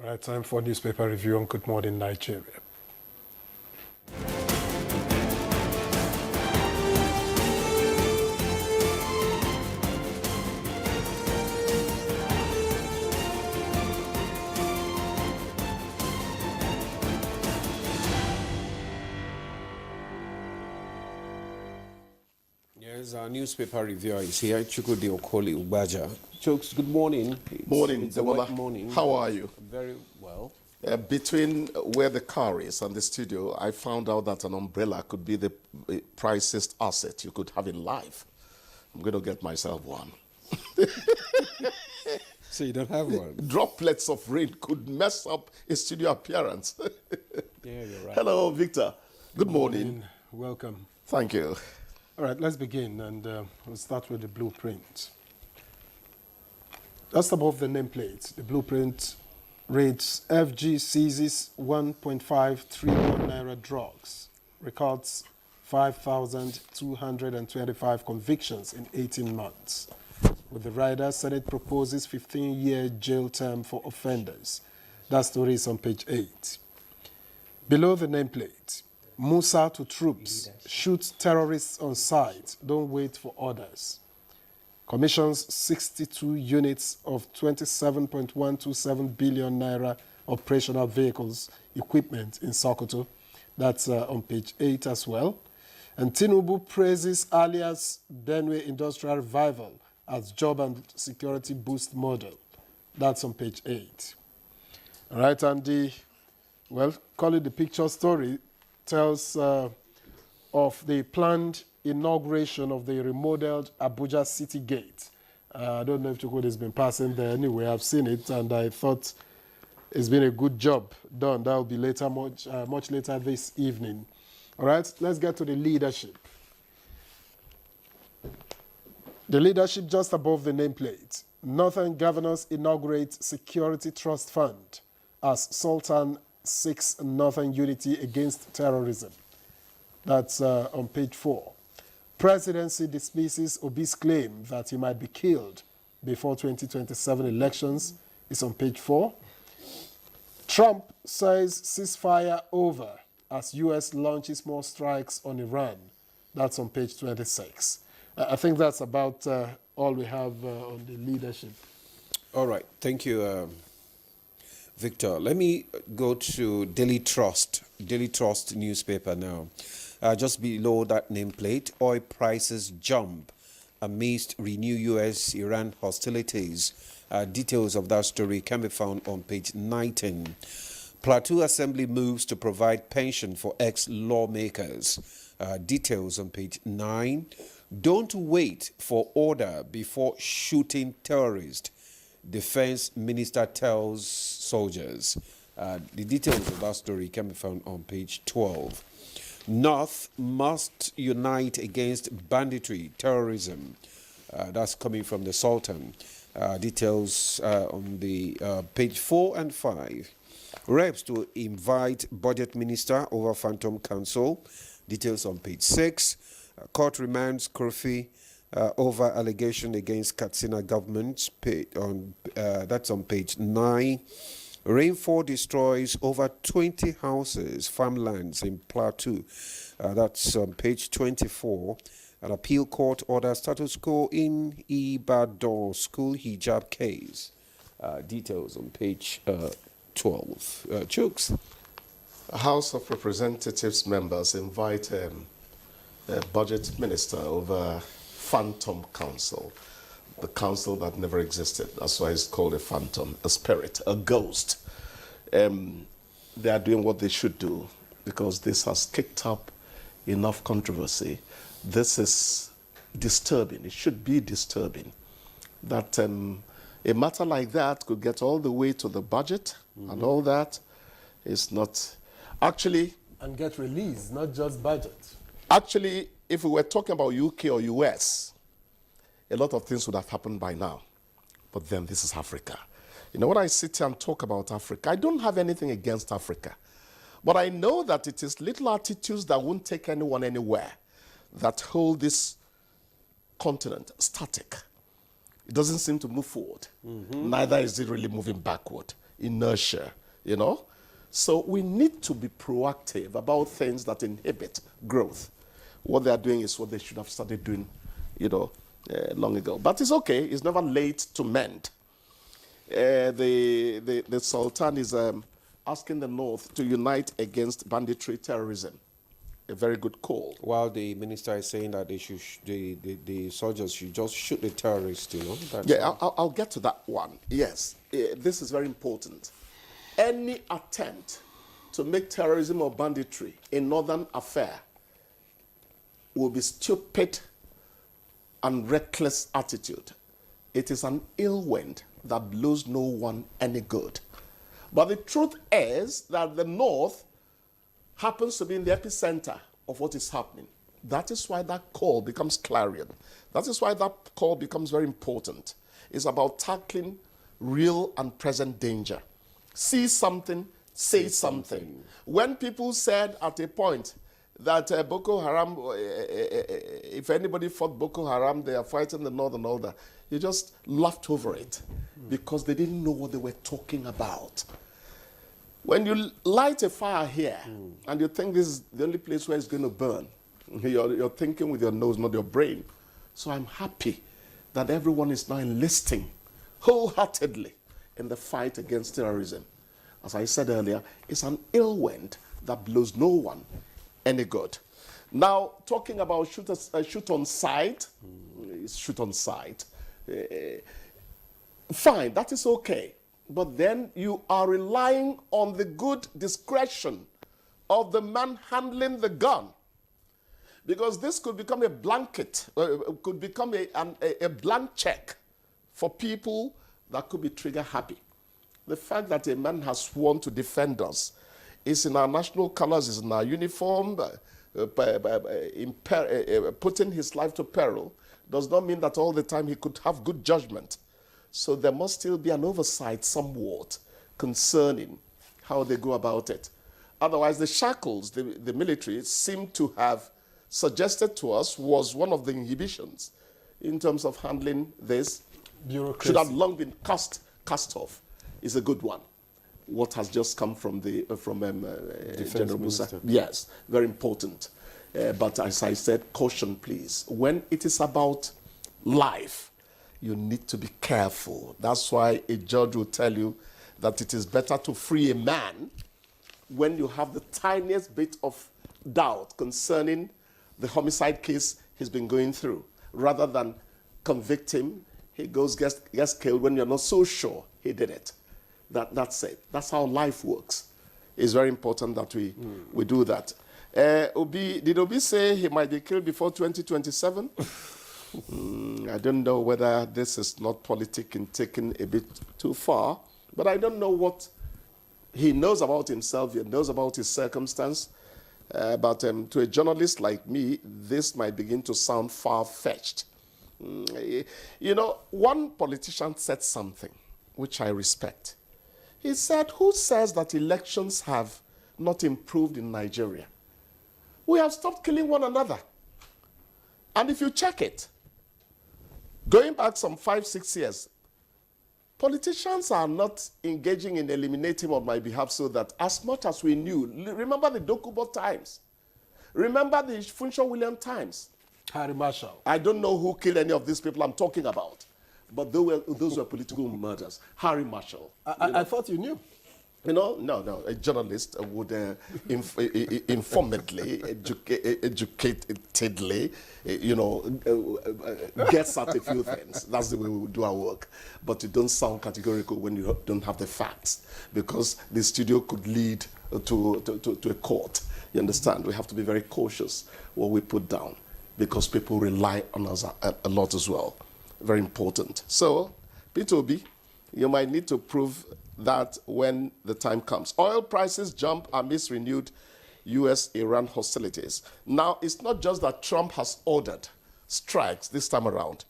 All right, time for newspaper review on Good Morning Nigeria. Yes, our newspaper reviewer is here, Chukwudi Okoli Abuja. Chooks, good morning. Morning, it's a Demola. wet morning. How are you? Very well. Between where the car is and the studio, I found out that an umbrella could be the priciest asset you could have in life. I'm going to get myself one. So you don't have one? Droplets of rain could mess up a studio appearance. Yeah, you're right. Hello, Victor. Good morning. Welcome. Thank you. All right, let's begin, and we'll start with the blueprint. Just above the nameplate, the blueprint reads, FG seizes 1.5 trillion naira drugs, records 5,225 convictions in 18 months. With the rider, Senate proposes 15-year jail term for offenders. That story is on page 8. Below the nameplate, Musa to troops, shoot terrorists on sight, don't wait for orders. Commissions 62 units of 27.127 billion naira operational vehicles equipment in Sokoto. That's on page 8 as well. And Tinubu praises alias Benue Industrial Revival as job and security boost model. That's on page 8. All right, and the, well, call it the picture story, tells of the planned inauguration of the remodeled Abuja City Gate. I don't know if Chukwudi has been passing there anyway. I've seen it, and I thought it's been a good job done. That will be later, much later this evening. All right, let's get to the leadership. The leadership just above the nameplate. Northern governors inaugurate Security Trust Fund as Sultan seeks Northern unity against terrorism. That's on page 4. Presidency dismisses Obi's claim that he might be killed before 2027 elections. Is on page 4. Trump says ceasefire over as U.S. launches more strikes on Iran. That's on page 26. I think that's about all we have on the leadership. All right. Thank you, Victor. Let me go to Daily Trust newspaper now. Just below that nameplate, oil prices jump amidst renewed U.S.-Iran hostilities. Details of that story can be found on page 19. Plateau Assembly moves to provide pension for ex-lawmakers. Details on page 9. Don't wait for order before shooting terrorists. Defense Minister tells soldiers. The details of that story can be found on page 12. North must unite against banditry, terrorism. That's coming from the Sultan. Details on the page 4 and 5. Reps to invite budget minister over Phantom Council. Details on page 6. Court remands Kofi over allegation against Katsina government. That's on page 9. Rainfall destroys over 20 houses, farmlands in Plateau. That's on page 24. An appeal court orders status quo in Ibadan school hijab case. Details on page 12. Chooks. House of Representatives members invite budget minister over Phantom Council, the council that never existed. That's why it's called a phantom, a spirit, a ghost. They are doing what they should do because this has kicked up enough controversy. This is disturbing. It should be disturbing that a matter like that could get all the way to the budget and all that is not actually... And get released, not just budget. Actually, if we were talking about UK or US, a lot of things would have happened by now. But then this is Africa. You know, when I sit here and talk about Africa, I don't have anything against Africa. But I know that it is little attitudes that won't take anyone anywhere that hold this continent static. It doesn't seem to move forward. Neither is it really moving backward. inertia, you know. So we need to be proactive about things that inhibit growth. What they are doing is what they should have started doing, you know, long ago. But it's okay. It's never late to mend. The Sultan is asking the North to unite against banditry terrorism. A very good call. While the minister is saying that they should, the soldiers should just shoot the terrorists, you know. That's Yeah, I'll get to that one. Yes, this is very important. Any attempt to make terrorism or banditry a northern affair will be stupid and reckless attitude. It is an ill wind that blows no one any good. But the truth is that the North happens to be in the epicenter of what is happening. That is why that call becomes clarion. That is why that call becomes very important. It's about tackling real and present danger. See something, say something. When people said at a point that Boko Haram, if anybody fought Boko Haram, they are fighting the North and all that, you just laughed over it because they didn't know what they were talking about. When you light a fire here and you think this is the only place where it's going to burn, you're thinking with your nose, not your brain. So I'm happy that everyone is now enlisting wholeheartedly in the fight against terrorism. As I said earlier, it's an ill wind that blows no one any good. Now, talking about shoot on sight, shoot on sight, fine, that is okay. But then you are relying on the good discretion of the man handling the gun. Because this could become a blanket, could become a blank check for people that could be trigger happy. The fact that a man has sworn to defend us is in our national colors, is in our uniform, putting his life to peril, does not mean that all the time he could have good judgment. So there must still be an oversight somewhat concerning how they go about it. Otherwise, the shackles the military seem to have suggested to us was one of the inhibitions in terms of handling this. Bureaucracy. Should have long been cast off. Is a good one. What has just come from General Musa. Minister. Yes, very important. But as I said, caution, please. When it is about life, you need to be careful. That's why a judge will tell you that it is better to free a man when you have the tiniest bit of doubt concerning the homicide case he's been going through, rather than convict him. He gets killed when you're not so sure he did it. That's it. That's how life works. It's very important that we do that. Did Obi say he might be killed before 2027? I don't know whether this is not politic and taken a bit too far, but I don't know what he knows about himself, he knows about his circumstance. But to a journalist like me, this might begin to sound far-fetched. You know, one politician said something which I respect. He said, who says that elections have not improved in Nigeria? We have stopped killing one another. And if you check it, going back some 5-6 years, politicians are not engaging in eliminating on my behalf so that as much as we knew, remember the Dokubo times, remember the Funsho William times. Harry Marshall. I don't know who killed any of these people I'm talking about, but those were political murders. Harry Marshall. I thought you knew. You know, no. A journalist would informedly, educatedly, gets at a few things. That's the way we do our work. But you don't sound categorical when you don't have the facts, because the studio could lead to a court. You understand? We have to be very cautious what we put down, because people rely on us a lot as well. Very important. So, P2B, you might need to prove that when the time comes. Oil prices jump amidst renewed U.S.-Iran hostilities. Now, it's not just that Trump has ordered strikes this time around.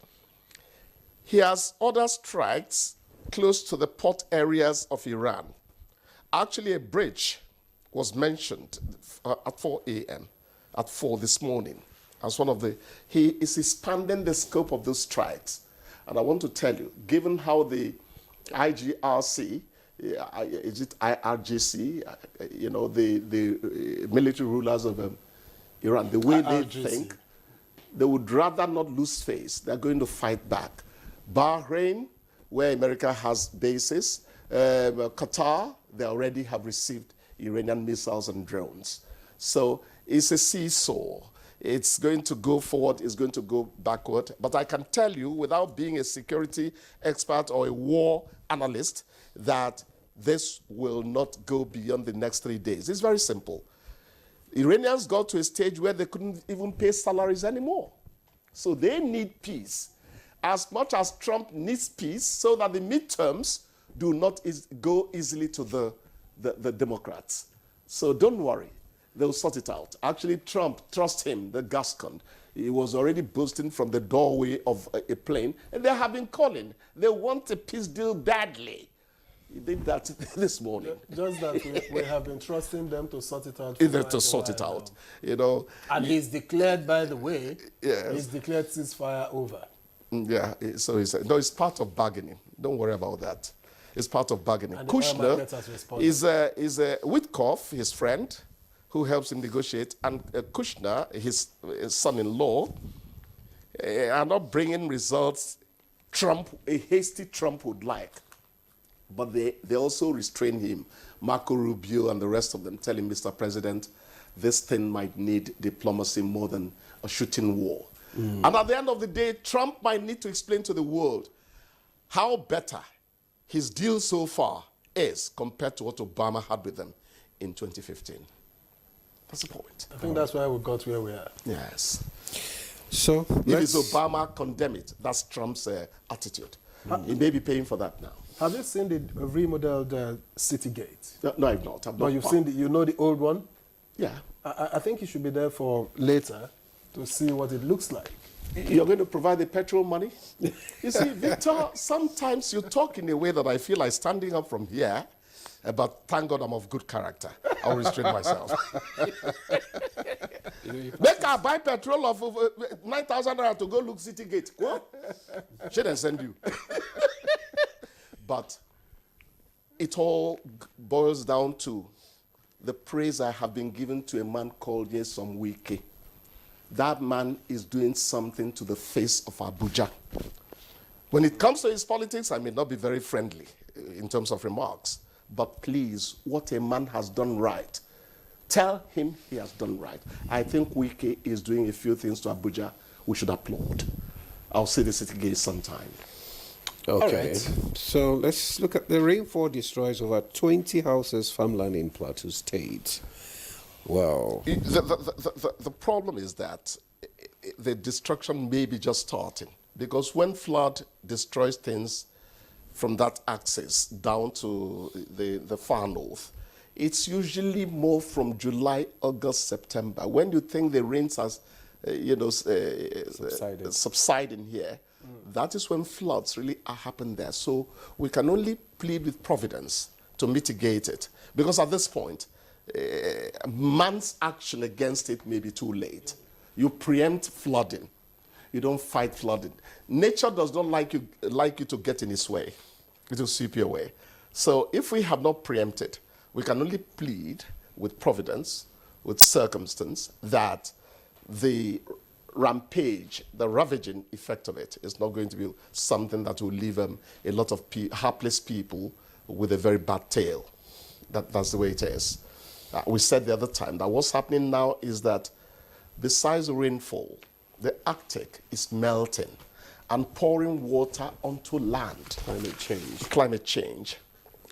He has ordered strikes close to the port areas of Iran. Actually, a bridge was mentioned at 4 a.m., at 4 this morning, as one of the... He is expanding the scope of those strikes. And I want to tell you, given how the IGRC is it IRGC, the military rulers of Iran, the way they IRGC. think, they would rather not lose face. They're going to fight back. Bahrain, where America has bases, Qatar, they already have received Iranian missiles and drones. So it's a seesaw. It's going to go forward, it's going to go backward. But I can tell you, without being a security expert or a war analyst, that this will not go beyond the next 3 days. It's very simple. Iranians got to a stage where they couldn't even pay salaries anymore. So they need peace. As much as Trump needs peace, so that the midterms do not go easily to the Democrats. So don't worry. They'll sort it out. Actually, Trump, trust him, the Gascon. He was already boasting from the doorway of a plane, and they have been calling. They want a peace deal badly. He did that this morning. Just that we have been trusting them to sort it out. Either to sort it out, you know. And he's declared, by the way, Yes. he's declared ceasefire over. Yeah, so he said, no, it's part of bargaining. Don't worry about that. It's part of bargaining. And the oil market has responded. is Witkoff, his friend, who helps him negotiate, and Kushner, his son-in-law, are not bringing results a hasty Trump would like. But they also restrain him. Marco Rubio and the rest of them tell him, Mr. President, this thing might need diplomacy more than a shooting war. And at the end of the day, Trump might need to explain to the world how better his deal so far is compared to what Obama had with them in 2015. That's the point. I think that's why we got where we are. Yes. So If it's Obama, condemn it. That's Trump's attitude. He may be paying for that now. Have you seen the remodeled City Gate? No, I've not. I've But not you've found- seen you know the old one? Yeah. I think you should be there for later to see what it looks like. You're going to provide the petrol money? You see, Victor, sometimes you talk in a way that I feel like standing up from here, but thank God I'm of good character. I'll restrain myself. Make her buy petrol of 9,000 naira to go look City Gate. What? Shouldn't send you. But it all boils down to the praise I have been given to a man called Nyesom Wike. That man is doing something to the face of Abuja. When it comes to his politics, I may not be very friendly in terms of remarks, but please, what a man has done right, tell him he has done right. I think Wike is doing a few things to Abuja we should applaud. I'll see the City Gate sometime. Okay. Right. So let's look at the rainfall destroys over 20 houses, farmland in Plateau State. Wow. The problem is that the destruction may be just starting, because when flood destroys things from that axis down to the far north, it's usually more from July, August, September. When you think the rains are, subsiding here, that is when floods really happen there. So we can only plead with Providence to mitigate it, because at this point, man's action against it may be too late. You preempt flooding. You don't fight flooding. Nature does not like you to get in its way. It will sweep you away. So if we have not preempted, we can only plead with Providence, with circumstance, that the rampage, the ravaging effect of it is not going to be something that will leave a lot of hapless people with a very bad tale. That's the way it is. We said the other time that what's happening now is that besides the rainfall, the Arctic is melting and pouring water onto land. Climate change.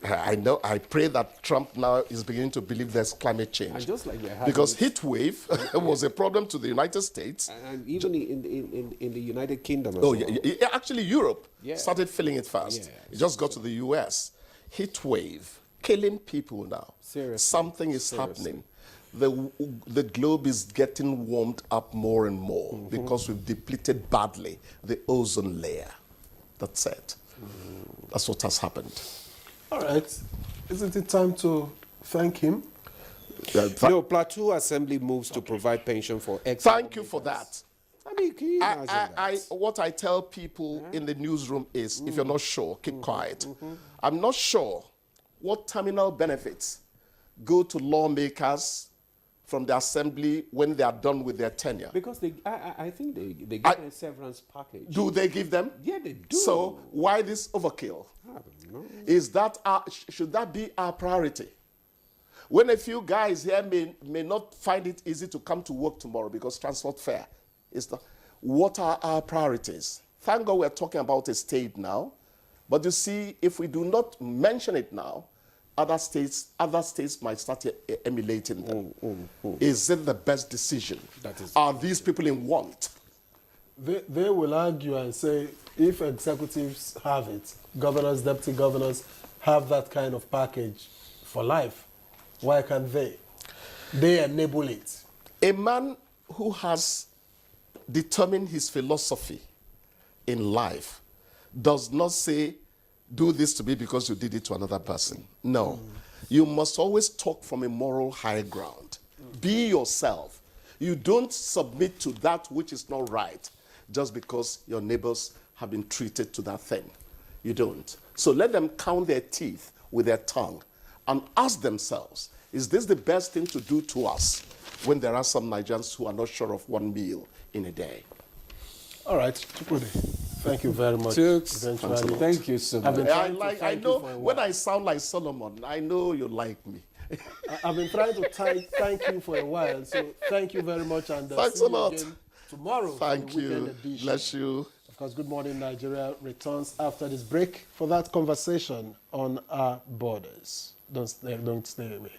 I pray that Trump now is beginning to believe there's climate change. And just like because heat wave was a problem to the United States. And even in the United Kingdom as Oh, well. yeah, actually Europe Yeah. started feeling it fast. Yeah. It just got to the US. Heat wave, killing people now. Seriously. Something is happening. The globe is getting warmed up more and more because we've depleted badly the ozone layer. That's it. That's what has happened. All right. Isn't it time to thank him? No, Plateau Assembly moves to provide pension for ex. Thank you for that. I mean, can you imagine that? What I tell people in the newsroom is, if you're not sure, keep quiet. I'm not sure what terminal benefits go to lawmakers from the assembly when they are done with their tenure? Because I think they get a severance package. Do they give them? Yeah, they do. So why this overkill? I don't know. Is that should that be our priority? When a few guys here may not find it easy to come to work tomorrow because transport fare is the, what are our priorities? Thank God we're talking about a state now, but you see, if we do not mention it now, other states might start emulating them. Is it the best decision? Are these people in want? They will argue and say, if executives have it, governors, deputy governors have that kind of package for life, why can't they? They enable it. A man who has determined his philosophy in life does not say, do this to me because you did it to another person. No. You must always talk from a moral high ground. Be yourself. You don't submit to that which is not right just because your neighbors have been treated to that thing. You don't. So let them count their teeth with their tongue and ask themselves, is this the best thing to do to us when there are some Nigerians who are not sure of one meal in a day? All right, Chukwudi, thank you very much. Eventually. Thank you so much. I know when I sound like Solomon, I know you like me. I've been trying to thank you for a while, so thank you very much. And thanks see a you lot. Again tomorrow. Thank you. Bless you. Of course, Good Morning Nigeria returns after this break for that conversation on our borders. Don't stay away.